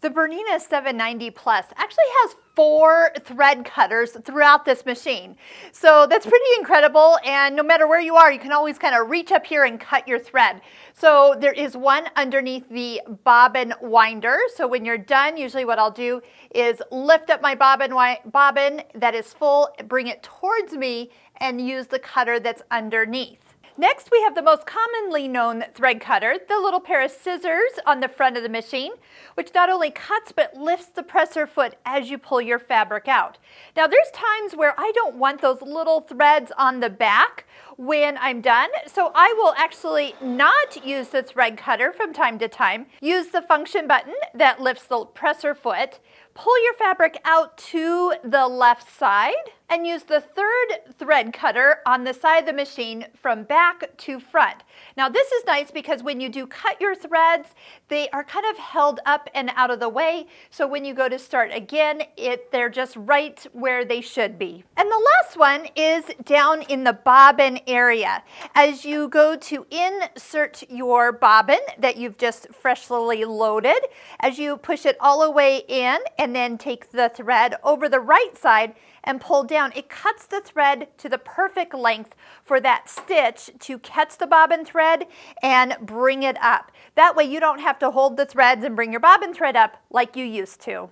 The Bernina 790 Plus actually has 4 thread cutters throughout this machine. So that's pretty incredible, and no matter where you are, you can always kind of reach up here and cut your thread. So there is one underneath the bobbin winder. So when you're done, usually what I'll do is lift up my bobbin that is full, bring it towards me, and use the cutter that's underneath. Next, we have the most commonly known thread cutter, the little pair of scissors on the front of the machine, which not only cuts but lifts the presser foot as you pull your fabric out. Now, there's times where I don't want those little threads on the back when I'm done, so I will actually not use the thread cutter from time to time. Use the function button that lifts the presser foot, pull your fabric out to the left side, and use the third thread cutter on the side of the machine from back to front. Now this is nice because when you do cut your threads, they are kind of held up and out of the way, so when you go to start again, they're just right where they should be. And the last one is down in the bobbin area. As you go to insert your bobbin that you've just freshly loaded, as you push it all the way in and then take the thread over the right side and pull down, it cuts the thread to the perfect length for that stitch to catch the bobbin thread and bring it up. That way you don't have to hold the threads and bring your bobbin thread up like you used to.